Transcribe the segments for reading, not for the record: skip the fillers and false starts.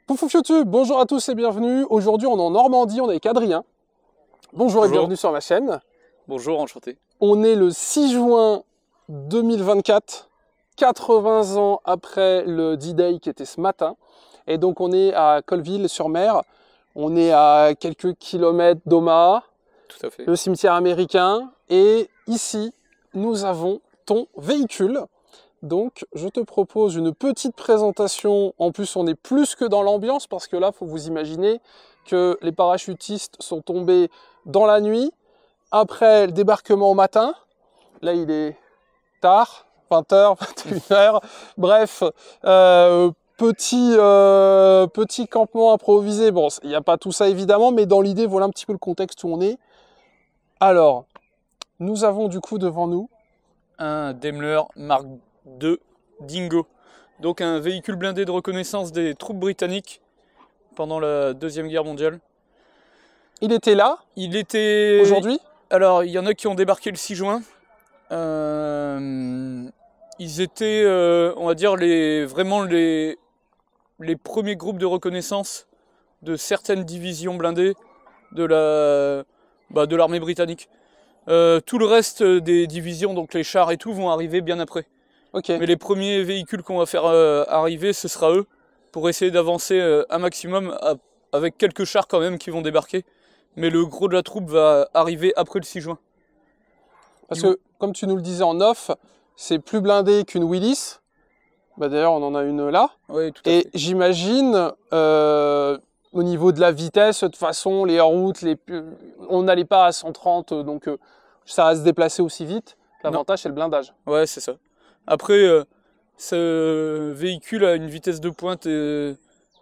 Pouf YouTube, bonjour à tous et bienvenue. Aujourd'hui, on est en Normandie, on est avec Adrien. Bonjour et bienvenue sur ma chaîne. Bonjour, enchanté. On est le 6 juin 2024, 80 ans après le D-Day qui était ce matin. Et donc, on est à Colville-sur-Mer. On est à quelques kilomètres d'Omaha, Tout à fait. le cimetière américain. Et ici, nous avons ton véhicule. Donc, je te propose une petite présentation. En plus, on est plus que dans l'ambiance parce que là, il faut vous imaginer que les parachutistes sont tombés dans la nuit, après le débarquement au matin. Là, il est tard, 20h, 21h. Bref, petit campement improvisé. Bon, il n'y a pas tout ça évidemment, mais dans l'idée, voilà un petit peu le contexte où on est. Alors, nous avons du coup devant nous Un Daimler Mark II Dingo. Donc un véhicule blindé de reconnaissance des troupes britanniques pendant la Deuxième Guerre mondiale. Il était là Il était... aujourd'hui. Alors, il y en a qui ont débarqué le 6 juin. Ils étaient, on va dire, vraiment les premiers groupes de reconnaissance de certaines divisions blindées de l'armée britannique. Tout le reste des divisions, donc les chars et tout, vont arriver bien après. Ok. Mais les premiers véhicules qu'on va faire arriver, ce sera eux, pour essayer d'avancer un maximum, avec quelques chars quand même qui vont débarquer. Mais le gros de la troupe va arriver après le 6 juin. Parce que, comme tu nous le disais en off, c'est plus blindé qu'une Willys. Bah, d'ailleurs, on en a une là. Oui, tout à Et fait. j'imagine, au niveau de la vitesse, de toute façon, les routes, on n'allait pas à 130, donc ça va se déplacer aussi vite. L'avantage, c'est le blindage. Ouais, c'est ça. Après, ce véhicule a une vitesse de pointe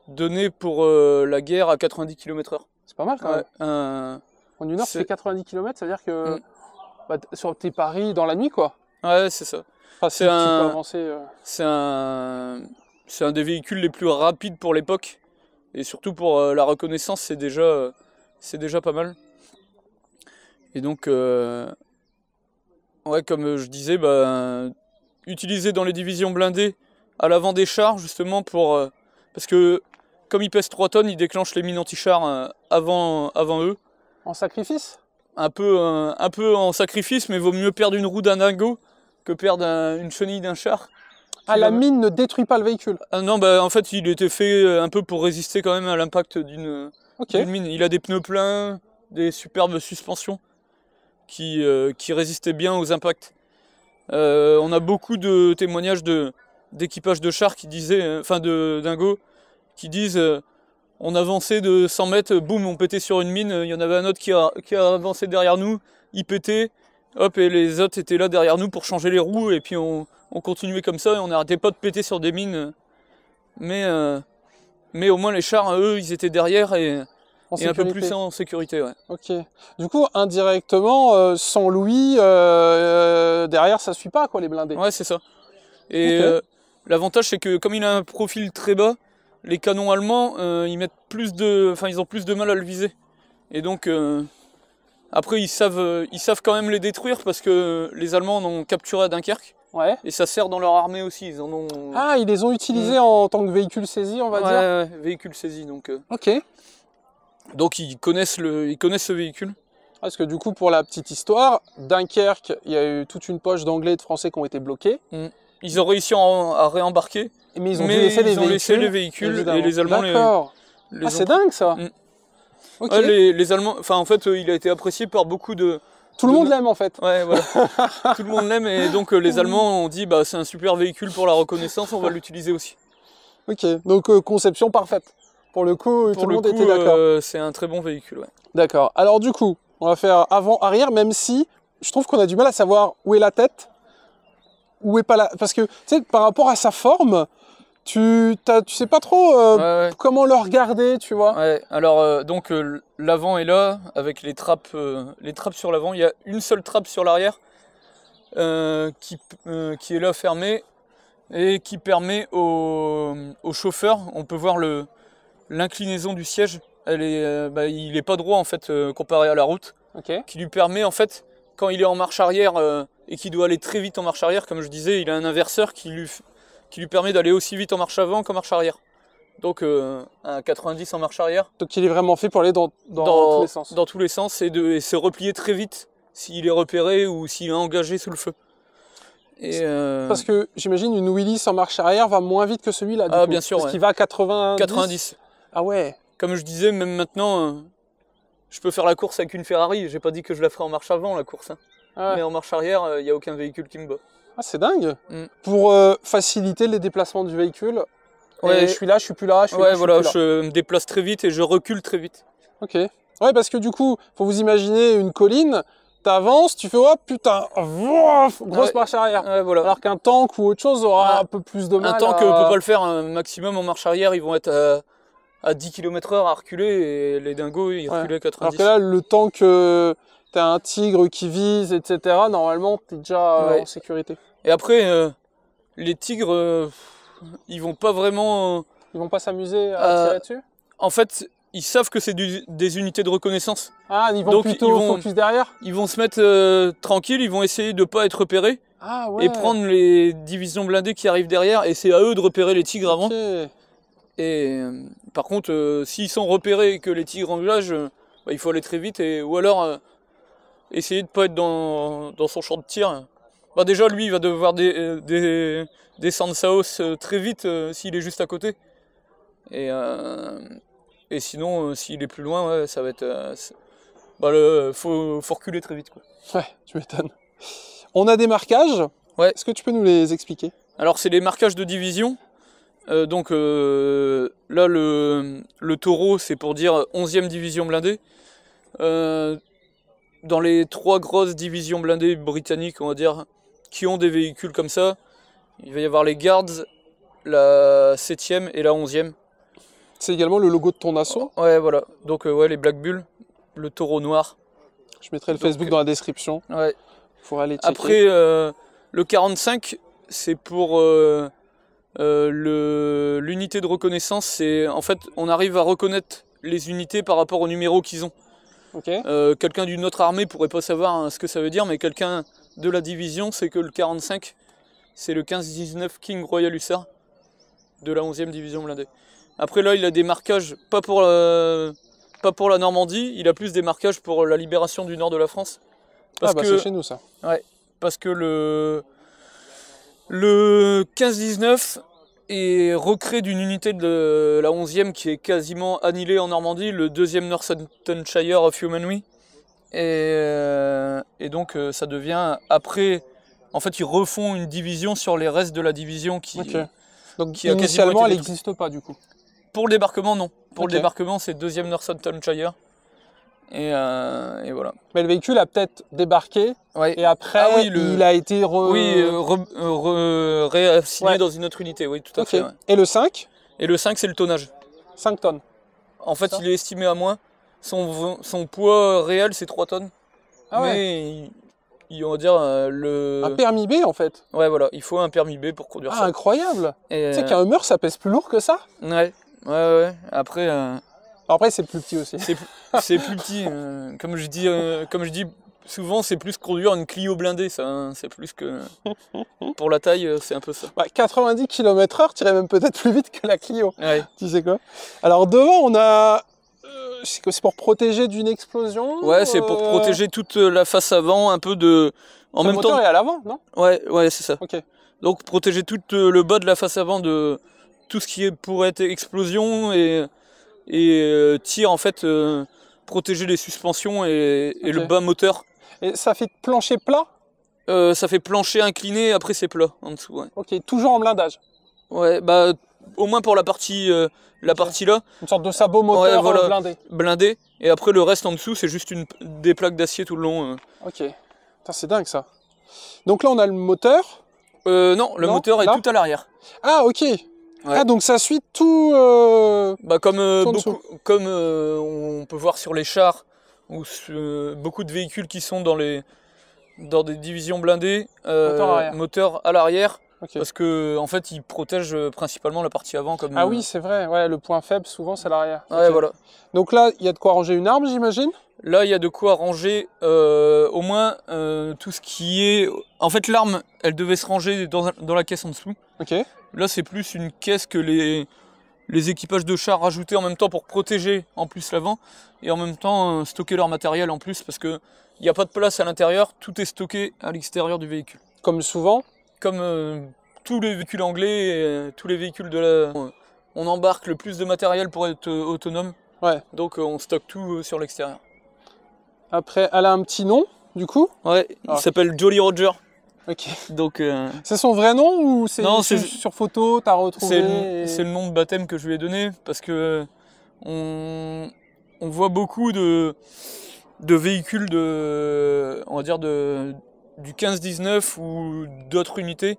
donnée pour la guerre à 90 km/h. C'est pas mal quand même. Ouais, En une heure, tu c'est- fais 90 km, ça veut dire que sur tes paris dans la nuit, quoi. ouais, c'est ça. Enfin, si C'est tu peux un- avancer. C'est un des véhicules les plus rapides pour l'époque. Et surtout pour la reconnaissance, c'est déjà pas mal. Et donc, ouais, comme je disais, utilisé dans les divisions blindées à l'avant des chars, justement, parce que comme ils pèsent 3 tonnes, ils déclenchent les mines anti-chars avant eux. En sacrifice? Un peu en sacrifice, mais vaut mieux perdre une roue d'un dingo que perdre une chenille d'un char. Ah, la mine ne détruit pas le véhicule. Ah non, en fait, il était fait un peu pour résister quand même à l'impact d'une mine. Il a des pneus pleins, des superbes suspensions qui résistaient bien aux impacts. On a beaucoup de témoignages d'équipages de chars qui disaient, de dingo, qui disent on avançait de 100 mètres, boum, on pétait sur une mine, il y en avait un autre qui a avancé derrière nous, il pétait, hop, et les autres étaient là derrière nous pour changer les roues, et puis on continuait comme ça, et on n'arrêtait pas de péter sur des mines. Mais au moins les chars, eux, ils étaient derrière et un peu plus en sécurité. Ouais. Ok. Du coup, indirectement, sans Louis, derrière, ça suit pas, quoi, les blindés. Ouais, c'est ça. Et l'avantage, c'est que comme il a un profil très bas, les canons allemands, ils ont plus de mal à le viser. Et donc, après, ils savent quand même les détruire parce que les Allemands en ont capturé à Dunkerque. Ouais. Et ça sert dans leur armée aussi. Ah, ils les ont utilisés en tant que véhicule saisi, on va dire. Ouais, véhicule saisi. Donc, ok. Donc ils connaissent ce véhicule. Parce que du coup, pour la petite histoire, Dunkerque, il y a eu toute une poche d'anglais et de français qui ont été bloqués. Ils ont réussi à réembarquer. Mais ils ont laissé les véhicules. Et les Allemands. D'accord. Ah, c'est dingue ça. Ok. Ouais, les Allemands. Enfin, en fait, il a été apprécié par beaucoup de. Tout le monde l'aime en fait. Ouais, voilà. Tout le monde l'aime et donc les Allemands ont dit c'est un super véhicule pour la reconnaissance, on va l'utiliser aussi. Ok. Donc conception parfaite. Pour le coup, tout le monde était d'accord. C'est un très bon véhicule. Ouais. D'accord. Alors du coup, on va faire avant-arrière, même si je trouve qu'on a du mal à savoir où est la tête, où est pas la... Parce que, tu sais, par rapport à sa forme, tu sais pas trop comment le regarder, tu vois. Ouais, alors, donc, l'avant est là, avec les trappes sur l'avant. Il y a une seule trappe sur l'arrière qui est là fermée et qui permet au chauffeur, on peut voir l'inclinaison du siège. Il est pas droit en fait comparé à la route, qui lui permet en fait quand il est en marche arrière et qu'il doit aller très vite en marche arrière, comme je disais, il a un inverseur qui lui permet d'aller aussi vite en marche avant qu'en marche arrière. Donc un 90 en marche arrière. Donc il est vraiment fait pour aller dans tous les sens. Dans tous les sens et se replier très vite s'il est repéré ou s'il est engagé sous le feu. Et Parce que j'imagine une Willys en marche arrière va moins vite que celui-là. Ah bien sûr. Parce qu'il va à 90. Ah ouais. Comme je disais, même maintenant, je peux faire la course avec une Ferrari. J'ai pas dit que je la ferai en marche avant la course. Hein. Ah ouais. Mais en marche arrière, il n'y a aucun véhicule qui me bat. Ah c'est dingue. Pour faciliter les déplacements du véhicule. Ouais. Et je suis là, je suis plus là, je suis là, voilà, je suis plus là. Je me déplace très vite et je recule très vite. Ok. Ouais, parce que du coup, faut vous imaginer une colline, t'avances, tu fais oh putain, grosse marche arrière. Ouais, voilà. Alors qu'un tank ou autre chose aura un peu plus de mal. Un tank peut pas le faire, un maximum en marche arrière, ils vont être à 10 km/h à reculer et les dingos ils reculaient à 90. Alors que là, le tank, t'as un tigre qui vise, etc. Normalement, t'es déjà en sécurité. Et après, les tigres. Ils vont pas vraiment... Ils vont pas s'amuser à tirer dessus? En fait, ils savent que c'est des unités de reconnaissance. Ah, ils vont plutôt focus derrière? Ils vont se mettre tranquilles, ils vont essayer de pas être repérés. Ah, ouais. Et prendre les divisions blindées qui arrivent derrière, et c'est à eux de repérer les tigres avant. Et par contre, s'ils sont repérés et que les tigres engagent, il faut aller très vite, ou alors essayer de pas être dans son champ de tir. Déjà, lui, il va devoir descendre sa hausse très vite s'il est juste à côté. Et sinon, s'il est plus loin, ça va être... faut reculer très vite, quoi. Ouais, tu m'étonnes. On a des marquages. Ouais. Est-ce que tu peux nous les expliquer? Alors, c'est les marquages de division. Donc là, le taureau, c'est pour dire 11e division blindée. Dans les 3 grosses divisions blindées britanniques, on va dire, qui ont des véhicules comme ça, il va y avoir les Guards, la 7e et la 11e. C'est également le logo de ton assaut? Ouais, voilà. Donc les Black Bull, le taureau noir. Je mettrai le Facebook dans la description. Ouais. Faut aller checker. Après, le 45, c'est pour l'unité de reconnaissance. C'est en fait, on arrive à reconnaître les unités par rapport au numéro qu'ils ont. Okay. Quelqu'un d'une autre armée pourrait pas savoir ce que ça veut dire, mais quelqu'un de la division, c'est que le 45, c'est le 15-19 King Royal Hussar de la 11e division blindée. Après là, il a des marquages, pas pour la Normandie, il a plus des marquages pour la libération du nord de la France. Parce que c'est chez nous ça. Ouais, parce que le 15-19 est recréé d'une unité de la 11e qui est quasiment annihilée en Normandie, le 2e Northamptonshire of Humanwy. Et donc ça devient, après, en fait ils refont une division sur les restes de la division qui... Okay. Donc qui initialement elle n'existe pas du coup? Pour le débarquement, non. Pour le débarquement, c'est 2e Northamptonshire. Et voilà. Mais le véhicule a peut-être débarqué, et après il a été réassigné dans une autre unité, oui, tout à fait. Ouais. Et le 5? Et le 5, c'est le tonnage. 5 tonnes. En fait, il est estimé à moins. Son poids réel, c'est 3 tonnes. Ah mais on va dire un permis B en fait. Ouais, voilà, il faut un permis B pour conduire ça. Ah, incroyable. Tu sais qu'un Hummer, ça pèse plus lourd que ça? Ouais. Après... Après, c'est plus petit aussi. C'est plus petit. Comme je dis souvent, c'est plus conduire une Clio blindée, ça. Hein, c'est plus que... Pour la taille, c'est un peu ça. 90 km/h, tu irais même peut-être plus vite que la Clio. Ouais. Tu sais quoi? Alors devant, on a... c'est pour protéger d'une explosion? Ouais, c'est pour protéger toute la face avant, un peu de... En même temps... Le moteur est à l'avant, non? Ouais, c'est ça. Ok. Donc protéger tout le bas de la face avant de tout ce qui pourrait être explosion et tir, en fait, protéger les suspensions et le bas moteur. Et ça fait plancher plat? Ça fait plancher incliné, après c'est plat en dessous. Ouais. Ok, toujours en blindage? Ouais, au moins pour la partie là. Une sorte de sabot moteur blindé? Blindé, et après le reste en dessous, c'est juste des plaques d'acier tout le long. Ok, c'est dingue ça. Donc là on a le moteur? Non, le moteur est tout à l'arrière. Ah ok. Ouais. Ah donc ça suit tout... comme on peut voir sur les chars ou beaucoup de véhicules qui sont dans des divisions blindées, moteur à l'arrière, parce que en fait ils protègent principalement la partie avant. Ah oui, c'est vrai, ouais, le point faible souvent c'est l'arrière. Ouais, voilà. Donc là il y a de quoi ranger une arme, j'imagine? Là il y a de quoi ranger au moins tout ce qui est... En fait l'arme elle devait se ranger dans la caisse en dessous. Ok. Là c'est plus une caisse que les les équipages de chars rajoutés en même temps pour protéger en plus l'avant et en même temps stocker leur matériel en plus parce que il n'y a pas de place à l'intérieur, tout est stocké à l'extérieur du véhicule. Comme souvent. Comme tous les véhicules anglais, et, tous les véhicules de la... on embarque le plus de matériel pour être autonome. Ouais. Donc on stocke tout sur l'extérieur. Après, elle a un petit nom, du coup? Ouais, il s'appelle Jolly Roger. Ok. Donc, c'est son vrai nom ou c'est sur photo, t'as retrouvé? C'est le nom de baptême que je lui ai donné parce que on voit beaucoup de véhicules on va dire du 15-19 ou d'autres unités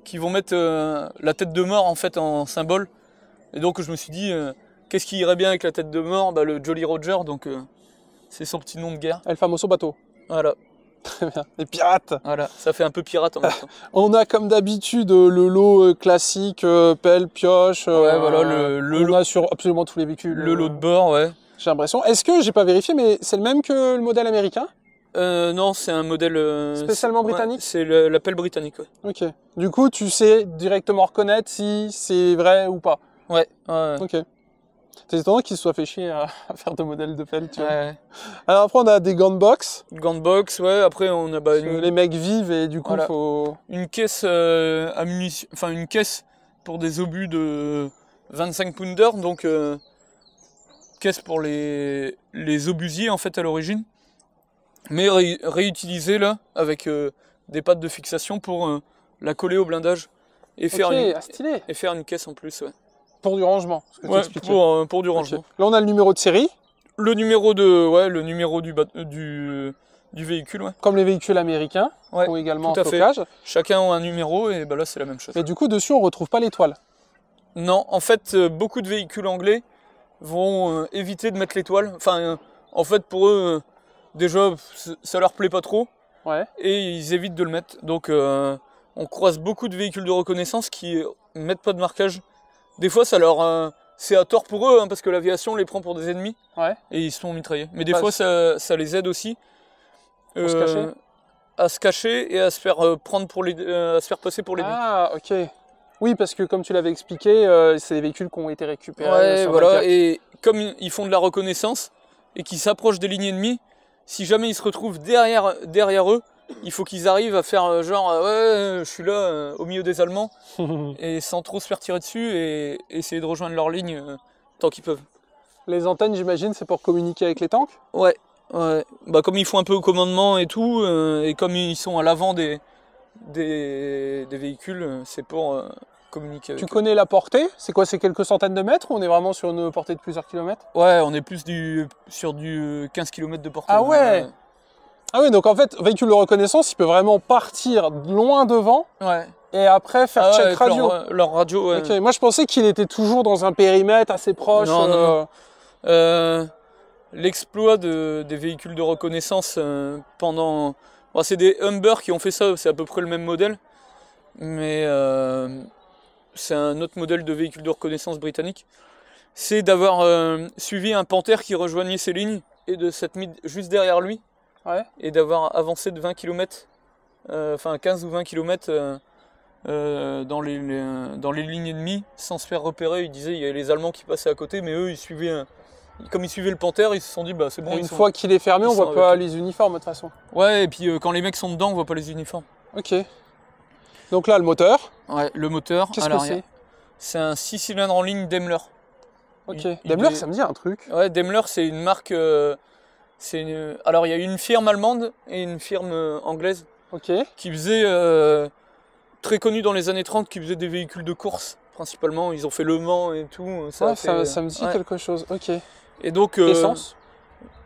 qui vont mettre la tête de mort en fait en symbole. Et donc je me suis dit qu'est-ce qui irait bien avec la tête de mort? Bah, le Jolly Roger, donc c'est son petit nom de guerre. El famoso bateau. Voilà. Très bien. Les pirates. Voilà, ça fait un peu pirate en même temps. On a comme d'habitude le lot classique, pelle, pioche. Ouais, voilà, on a sur absolument tous les véhicules. Le lot de bord, ouais. J'ai l'impression. Est-ce que, j'ai pas vérifié, mais c'est le même que le modèle américain? Non, c'est un modèle... spécialement britannique? Ouais, c'est la pelle britannique, ouais. Ok. Du coup, tu sais directement reconnaître si c'est vrai ou pas? Ouais, ouais. Ok. C'est étonnant qu'ils se soient fait chier à faire de modèles de pelle, tu vois. Ouais. Alors après, on a des gants de box. Gants de box, ouais. Après, on a... Les mecs vivent et du coup, voilà. faut... Une caisse à munitions... Enfin, une caisse pour des obus de 25 pounders, donc... caisse pour les obusiers, en fait, à l'origine. Mais réutilisée, là, avec des pattes de fixation pour la coller au blindage. Et faire une caisse en plus, ouais. Pour du rangement, ce que ouais, pour du rangement. Okay. Là, on a le numéro de série. Le numéro du véhicule, ouais. Comme les véhicules américains, ouais, qui ont également un flocage. Fait. Chacun a un numéro, et bah là, c'est la même chose. Mais du coup, dessus, on retrouve pas l'étoile. Non, en fait, beaucoup de véhicules anglais vont éviter de mettre l'étoile. Enfin, en fait, pour eux, déjà, ça leur plaît pas trop. Ouais. Et ils évitent de le mettre. Donc, on croise beaucoup de véhicules de reconnaissance qui mettent pas de marquage. Des fois, ça leur, c'est à tort pour eux, hein, parce que l'aviation les prend pour des ennemis. Ouais. Et ils se font mitrailler. Mais des fois, ça les aide aussi. Pour se cacher. À se cacher et à se faire prendre pour à se faire passer pour les ennemis. Ah, ok. Oui, parce que comme tu l'avais expliqué, c'est des véhicules qui ont été récupérés. Ouais, voilà. Et comme ils font de la reconnaissance et qu'ils s'approchent des lignes ennemies, si jamais ils se retrouvent derrière eux, il faut qu'ils arrivent à faire genre ouais, je suis là au milieu des Allemands et sans trop se faire tirer dessus et essayer de rejoindre leur ligne tant qu'ils peuvent. Les antennes, j'imagine, c'est pour communiquer avec les tanks? Ouais, ouais. Bah comme ils font un peu au commandement et tout, et comme ils sont à l'avant des véhicules, c'est pour communiquer avec eux. Tu connais la portée? C'est quoi, c'est quelques centaines de mètres ou on est vraiment sur une portée de plusieurs kilomètres? Ouais, on est plus sur du 15 km de portée. Ah ouais. Ah oui, donc en fait, véhicule de reconnaissance, il peut vraiment partir loin devant, ouais, et après faire check radio. Leur radio, ouais. Okay. Moi, je pensais qu'il était toujours dans un périmètre assez proche. Non, non. L'exploit des véhicules de reconnaissance pendant... Bon, c'est des Humber qui ont fait ça, c'est à peu près le même modèle, mais c'est un autre modèle de véhicule de reconnaissance britannique. C'est d'avoir suivi un panthère qui rejoignait ses lignes et de s'être mis juste derrière lui. Ouais. Et d'avoir avancé de 20 km, enfin 15 ou 20 km dans les lignes ennemies sans se faire repérer. Ils disaient il y avait les Allemands qui passaient à côté, mais eux ils suivaient, comme ils suivaient le panthère, ils se sont dit bah c'est bon. Une fois qu'il est fermé, on voit pas les uniformes de toute façon. Ouais, et puis quand les mecs sont dedans, on voit pas les uniformes. Ok. Donc là le moteur. Ouais, le moteur. Qu'est-ce que c'est? C'est un 6 cylindres en ligne Daimler. Ok. Daimler, ça me dit un truc. Ouais, Daimler c'est une marque. Alors il y a une firme allemande et une firme anglaise qui faisait, très connue dans les années 30, qui faisait des véhicules de course principalement. Ils ont fait Le Mans et tout. Ça me dit quelque chose, ok. Et donc...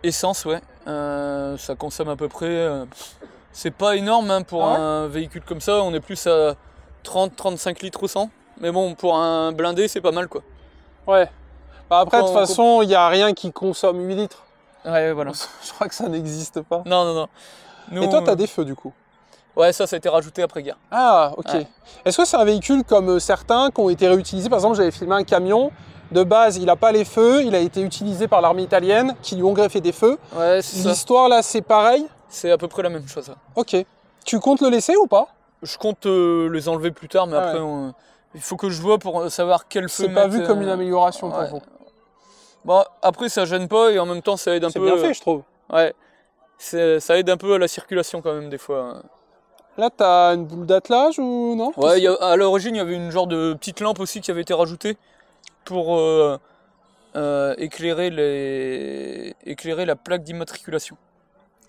Essence, ouais. Ça consomme à peu près... c'est pas énorme hein, pour un véhicule comme ça. On est plus à 30-35 litres au 100. Mais bon, pour un blindé, c'est pas mal quoi. Ouais. Bah après, de toute façon, il n'y a rien qui consomme 8 litres. Ouais, voilà. Je crois que ça n'existe pas. Non. Nous, et toi, t'as des feux du coup? Ouais, ça a été rajouté après-guerre. Ah, ok. Ouais. Est-ce que c'est un véhicule comme certains qui ont été réutilisés? Par exemple, j'avais filmé un camion. De base, il n'a pas les feux. Il a été utilisé par l'armée italienne qui lui ont greffé des feux. Ouais, c'est ça. L'histoire là, c'est pareil? C'est à peu près la même chose. Ouais. Ok. Tu comptes le laisser ou pas? Je compte les enlever plus tard, mais après, Il faut que je vois pour savoir quel feu mettre. C'est pas vu comme une amélioration pour vous. Bon, après, ça gêne pas et en même temps, ça aide un peu. C'est bien fait, je trouve. Ouais. Ça aide un peu à la circulation quand même, des fois. Là, t'as une boule d'attelage ou non? Ouais, à l'origine, il y avait une genre de petite lampe aussi qui avait été rajoutée pour éclairer la plaque d'immatriculation.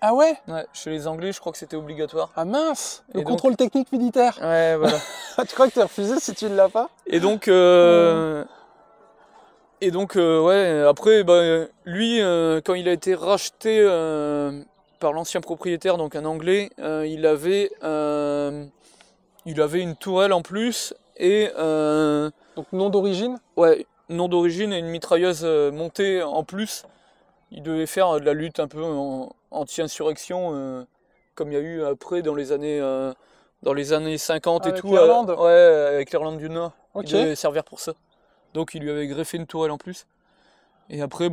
Ah ouais? Ouais, chez les Anglais, je crois que c'était obligatoire. Ah mince! Le contrôle technique militaire. Ouais, voilà. Tu crois que t'es refusé si tu ne l'as pas? Et donc, ouais, après, lui, quand il a été racheté par l'ancien propriétaire, donc un Anglais, il avait une tourelle en plus et... donc nom d'origine? Ouais, nom d'origine et une mitrailleuse montée en plus. Il devait faire de la lutte un peu anti-insurrection, comme il y a eu après dans les années 50 et tout. L'Irlande. Ouais, avec l'Irlande du Nord. Okay. Il devait servir pour ça. Donc il lui avait greffé une tourelle en plus. Et après,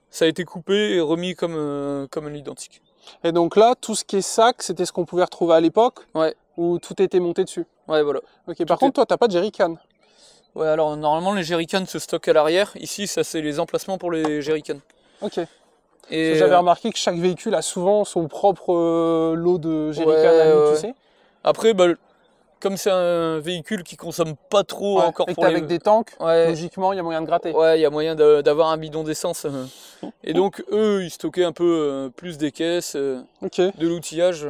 ça a été coupé et remis comme un identique. Et donc là, tout ce qui est sac, c'était ce qu'on pouvait retrouver à l'époque? Ouais. Où tout était monté dessus? Ouais, voilà. Ok, par contre, toi, t'as pas de jerrycan? Ouais, alors normalement, les jerrycans se stockent à l'arrière. Ici, ça, c'est les emplacements pour les jerrycans. Ok. Et j'avais remarqué que chaque véhicule a souvent son propre lot de jerrycan à lui, tu sais. Après, comme c'est un véhicule qui consomme pas trop encore pour avec des tanks, logiquement, il y a moyen de gratter. Ouais, il y a moyen d'avoir un bidon d'essence. Et donc, eux, ils stockaient un peu plus des caisses, de l'outillage.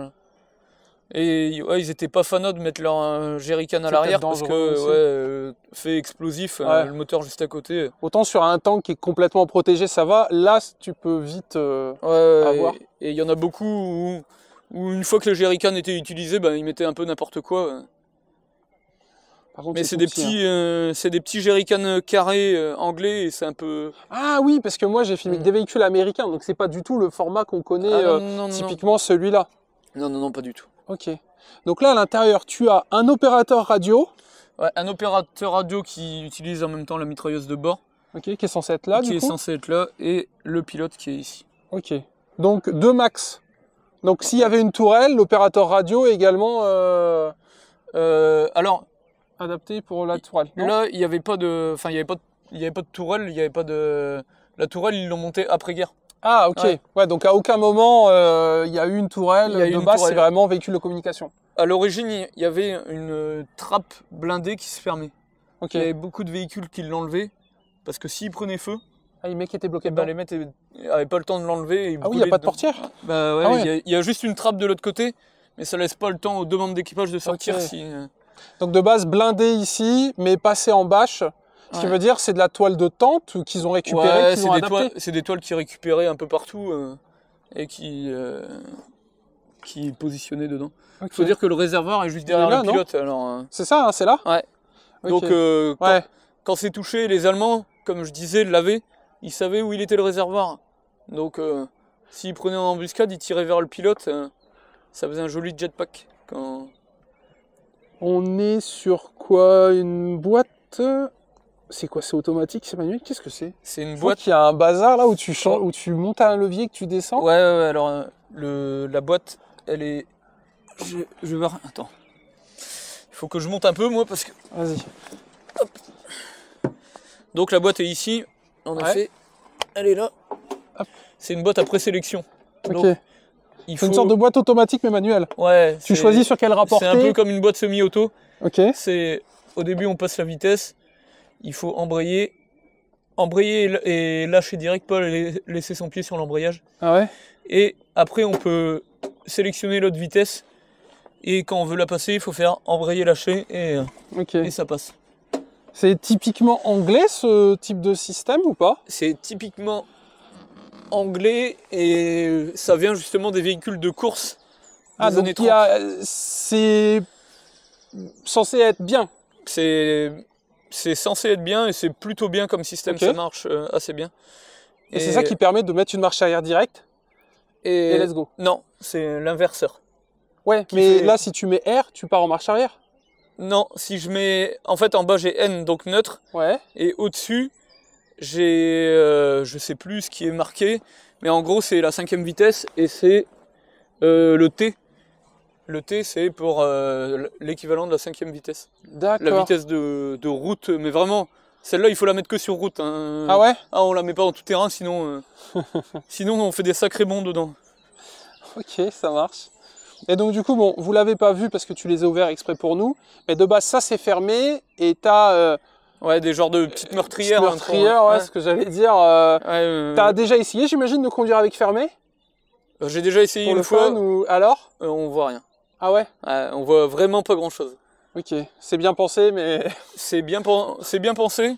Et ils étaient pas fanats de mettre leur jerrycan à l'arrière parce que fait explosif, le moteur juste à côté. Autant sur un tank qui est complètement protégé, ça va. Là, tu peux vite avoir. Et il y en a beaucoup où une fois que le jerrycan était utilisé, ils mettaient un peu n'importe quoi. Par contre, mais c'est des petits jerrycans carrés anglais et c'est un peu... Ah oui, parce que moi j'ai filmé des véhicules américains, donc c'est pas du tout le format qu'on connaît, typiquement celui-là. Non, pas du tout. Ok. Donc là, à l'intérieur, tu as un opérateur radio. Ouais, un opérateur radio qui utilise en même temps la mitrailleuse de bord. Ok, qui est censé être là, du coup. Qui est censé être là, et le pilote qui est ici. Ok. Donc, 2 max. Donc, s'il y avait une tourelle, l'opérateur radio est également... alors... adapté pour la tourelle. Non, là, il n'y avait pas de... Enfin, il n'y avait pas de tourelle, il n'y avait pas de... La tourelle, ils l'ont montée après-guerre. Ah, ok. Ouais, donc à aucun moment, il y a eu une tourelle. De base, c'est vraiment véhicule de communication. À l'origine, il y avait une trappe blindée qui se fermait. Ok. Il y avait beaucoup de véhicules qui l'enlevaient, parce que s'ils prenaient feu... Ah, les mecs étaient bloqués dedans. Les mecs n'avaient pas le temps de l'enlever. Ah oui, il n'y a pas de portière? Ouais, il y a juste une trappe de l'autre côté, mais ça laisse pas le temps aux deux membres d'équipage de sortir. Si... Donc de base, blindé ici, mais passé en bâche. Ce qui veut dire c'est de la toile de tente qu'ils ont récupérée, qu'ils ont adaptée. C'est des toiles qui récupéraient un peu partout et qui est positionné dedans. Il faut dire que le réservoir est juste derrière le pilote. C'est ça, hein, c'est là? Ouais. Donc quand c'est touché, les Allemands, comme je disais, l'avaient. Ils savaient où il était le réservoir. Donc s'ils prenaient en embuscade, ils tiraient vers le pilote. Ça faisait un joli jetpack. On est sur quoi? Une boîte? C'est quoi? C'est automatique? C'est manuel? Qu'est-ce que c'est? C'est une boîte. Il y a un bazar là où tu montes à un levier que tu descends? Ouais, alors la boîte, elle est... Je vais voir... Attends. Il faut que je monte un peu, moi, parce que... Vas-y. Hop. Donc la boîte est ici. En effet, elle est là. C'est une boîte à présélection. Ok. C'est une sorte de boîte automatique mais manuelle. Ouais. Tu choisis sur quel rapport. C'est un peu comme une boîte semi-auto. Ok. Au début, on passe la vitesse. Il faut embrayer et lâcher direct, pas laisser son pied sur l'embrayage. Ah ouais. Et après, on peut sélectionner l'autre vitesse. Et quand on veut la passer, il faut faire embrayer, lâcher et ça passe. C'est typiquement anglais ce type de système ou pas? C'est typiquement anglais et ça vient justement des véhicules de course. Ah, donc c'est censé être bien. C'est censé être bien et c'est plutôt bien comme système, ça marche assez bien. Et c'est ça qui permet de mettre une marche arrière directe et let's go. Non, c'est l'inverseur. Ouais, mais là si tu mets R, tu pars en marche arrière? Non, si je mets... En fait, en bas, j'ai N, donc neutre. Ouais. Et au-dessus, j'ai... je sais plus ce qui est marqué. Mais en gros, c'est la 5e vitesse et c'est le T. Le T, c'est pour l'équivalent de la 5e vitesse. D'accord. La vitesse de route, mais vraiment, celle-là, il faut la mettre que sur route. Hein. Ah ouais? Ah, on la met pas en tout terrain, sinon, sinon on fait des sacrés bonds dedans. Ok, ça marche. Et donc du coup, bon, vous l'avez pas vu parce que tu les as ouverts exprès pour nous, mais de base, ça c'est fermé et t'as... ouais, des genres de petites meurtrières. Meurtrières, ouais, ce que j'allais dire. T'as déjà essayé, j'imagine, de conduire avec fermé? J'ai déjà essayé pour une fois. Ou... Alors? On voit rien. Ah ouais? On voit vraiment pas grand-chose. Ok, c'est bien pensé, mais... c'est bien pensé.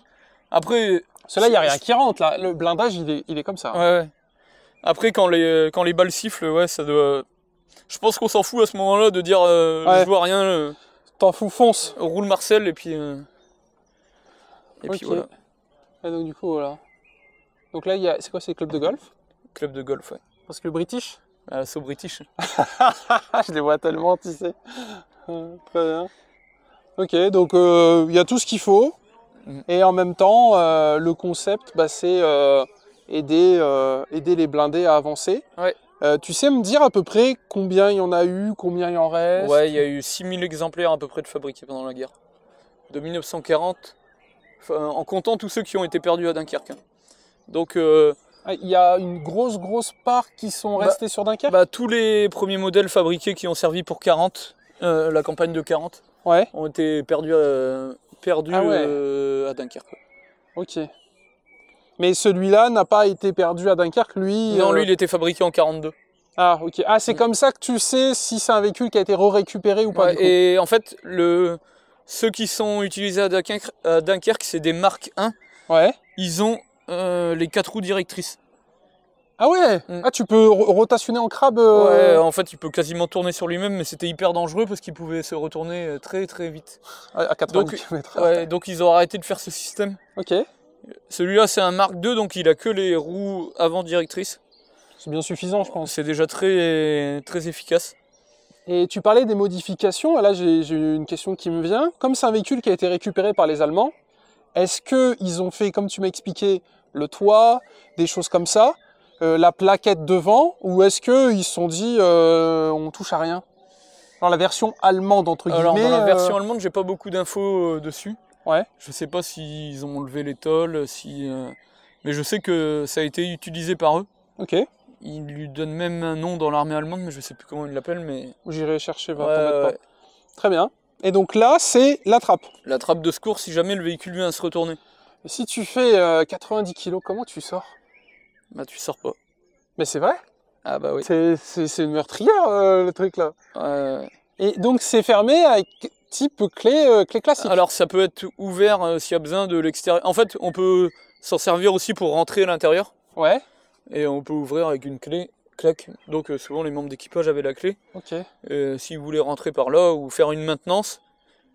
Après... Cela, il n'y a rien qui rentre, là. Le blindage, il est comme ça. Ouais. Après, quand les balles sifflent, ouais, ça doit... Je pense qu'on s'en fout à ce moment-là de dire je vois rien. T'en fous, fonce. Roule Marcel et puis... puis voilà. Et donc du coup, voilà. Donc là, c'est quoi, c'est le club de golf? Club de golf, ouais. Parce que le British? Ah, c'est au British. Je les vois tellement, tu sais. Très bien. Ok, donc il y a tout ce qu'il faut. Et en même temps, le concept, bah, c'est aider les blindés à avancer. Ouais. Tu sais me dire à peu près combien il y en a eu, combien il en reste? Ouais, il y a eu 6000 exemplaires à peu près de fabriqués pendant la guerre. De 1940, en comptant tous ceux qui ont été perdus à Dunkerque. Donc... il y a une grosse part qui sont restés sur Dunkerque? Bah, tous les premiers modèles fabriqués qui ont servi pour 40, la campagne de 40, ouais. ont été perdus à Dunkerque. Ok. Mais celui-là n'a pas été perdu à Dunkerque, lui? Non, lui, il était fabriqué en 42. Ah, ok. Ah, c'est comme ça que tu sais si c'est un véhicule qui a été récupéré ou pas, ouais, du coup. Et en fait, ceux qui sont utilisés à Dunkerque, c'est des Mark 1. Ouais. Ils ont les 4 roues directrices. Ah ouais. Ah, tu peux rotationner en crabe Ouais, en fait, il peut quasiment tourner sur lui-même, mais c'était hyper dangereux parce qu'il pouvait se retourner très vite. À 90 km/h. Ouais, donc ils ont arrêté de faire ce système. Ok. Celui-là, c'est un Mark II, donc il a que les roues avant directrices. C'est bien suffisant, je pense. C'est déjà très efficace. Et tu parlais des modifications. Là, j'ai une question qui me vient. Comme c'est un véhicule qui a été récupéré par les Allemands, est-ce qu'ils ont fait, comme tu m'as expliqué, le toit, des choses comme ça, la plaquette devant, ou est-ce qu'ils se sont dit on touche à rien? Dans la version allemande, entre guillemets. Alors, dans la version allemande, j'ai pas beaucoup d'infos dessus. Ouais. Je sais pas s'ils ont enlevé les tôles, mais je sais que ça a été utilisé par eux. Ok. Ils lui donnent même un nom dans l'armée allemande, mais je sais plus comment ils l'appellent. Mais... J'irai chercher, va t'embête pas. Très bien. Et donc là, c'est la trappe. La trappe de secours si jamais le véhicule vient à se retourner. Et si tu fais 90 kg, comment tu sors? Bah tu sors pas. Mais c'est vrai? Ah bah oui. C'est une meurtrière, le truc là. Et donc c'est fermé avec type clé classique? Alors ça peut être ouvert s'il y a besoin de l'extérieur. En fait, on peut s'en servir aussi pour rentrer à l'intérieur. Ouais. Et on peut ouvrir avec une clé, clac. Donc souvent les membres d'équipage avaient la clé. Ok. Si vous voulez rentrer par là ou faire une maintenance,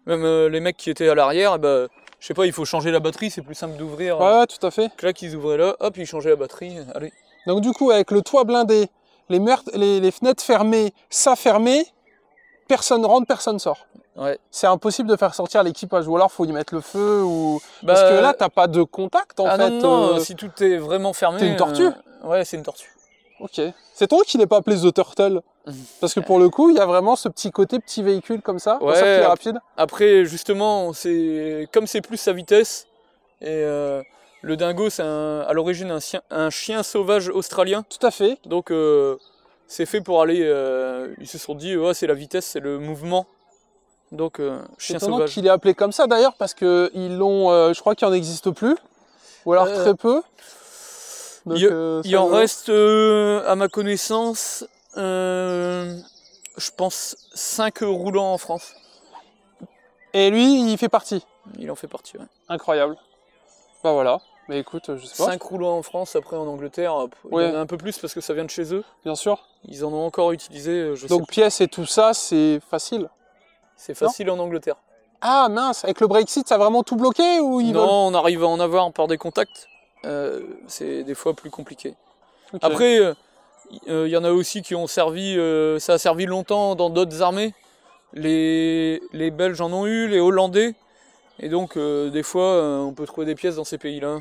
même les mecs qui étaient à l'arrière, bah, je sais pas, il faut changer la batterie, c'est plus simple d'ouvrir. Ouais, tout à fait. Clac, ils ouvraient là, hop, ils changeaient la batterie, allez. Donc du coup, avec le toit blindé, les fenêtres fermées, ça fermé, personne rentre, personne sort. Ouais. C'est impossible de faire sortir l'équipage, ou alors faut y mettre le feu, ou... Parce que là, t'as pas de contact, en fait. Non, si tout est vraiment fermé... C'est une tortue? Ouais, c'est une tortue. Ok. C'est toi qu'il n'est pas appelé The Turtle? Parce que pour le coup, il y a vraiment ce petit côté petit véhicule comme ça, pour ça qu'il est rapide. Après, justement, comme c'est plus sa vitesse, et le dingo, c'est à l'origine un chien sauvage australien. Tout à fait. Donc, c'est fait pour aller... ils se sont dit, ouais, c'est la vitesse, c'est le mouvement. Donc, chien sauvage. C'est qu'il est appelé comme ça d'ailleurs, parce que ils l'ont, je crois qu'il en existe plus, ou alors très peu. Donc, il en reste, à ma connaissance, je pense 5 roulants en France. Et lui, il fait partie? Il en fait partie, ouais. Incroyable. Bah voilà. Mais écoute, je sais pas. 5 roulants en France, après en Angleterre, il y en a un peu plus parce que ça vient de chez eux. Bien sûr. Ils en ont encore utilisé, je sais. Donc pièces et tout ça, c'est facile? C'est facile en Angleterre. Ah mince, avec le Brexit, ça a vraiment tout bloqué ou ils veulent... Non, on arrive à en avoir par des contacts. C'est des fois plus compliqué. Okay. Après, il y en a aussi qui ont servi, ça a servi longtemps dans d'autres armées. Les Belges en ont eu, les Hollandais. Et donc, des fois, on peut trouver des pièces dans ces pays-là.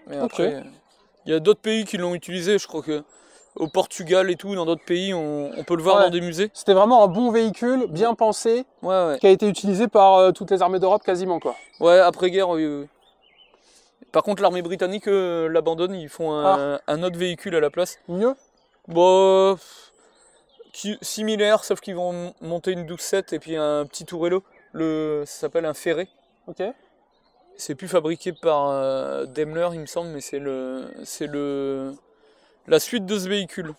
Mais après, il y a d'autres pays qui l'ont utilisé. Je crois que au Portugal et tout, dans d'autres pays, on peut le voir dans des musées. C'était vraiment un bon véhicule, bien pensé, qui a été utilisé par toutes les armées d'Europe quasiment, quoi. Ouais, après-guerre, oui. Par contre, l'armée britannique l'abandonne, ils font un autre véhicule à la place. Mieux? Bon, similaire, sauf qu'ils vont monter une 12-7 et puis un petit tourello. Ça s'appelle un ferré. Ok. C'est plus fabriqué par Daimler, il me semble, mais c'est la suite de ce véhicule,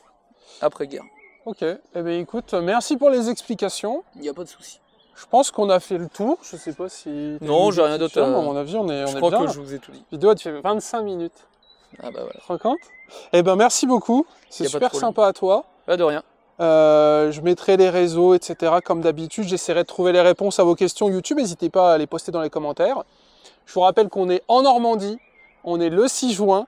après-guerre. Ok, eh bien écoute, merci pour les explications. Il n'y a pas de souci. Je pense qu'on a fait le tour, je sais pas si... Non, j'ai rien d'autre à... À mon avis, on est bien. Je crois que je vous ai tout dit. La vidéo, elle fait 25 minutes. Ah bah voilà. 50. Eh ben merci beaucoup, c'est super sympa à toi. Pas de rien. Je mettrai les réseaux, etc. comme d'habitude. J'essaierai de trouver les réponses à vos questions YouTube. N'hésitez pas à les poster dans les commentaires. Je vous rappelle qu'on est en Normandie. On est le 6 juin.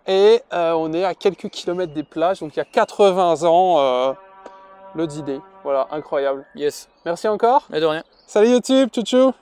Et on est à quelques kilomètres des plages. Donc il y a 80 ans, le D-Day. Voilà, incroyable. Yes. Merci encore. Mais de rien. Salut YouTube, tchou tchou.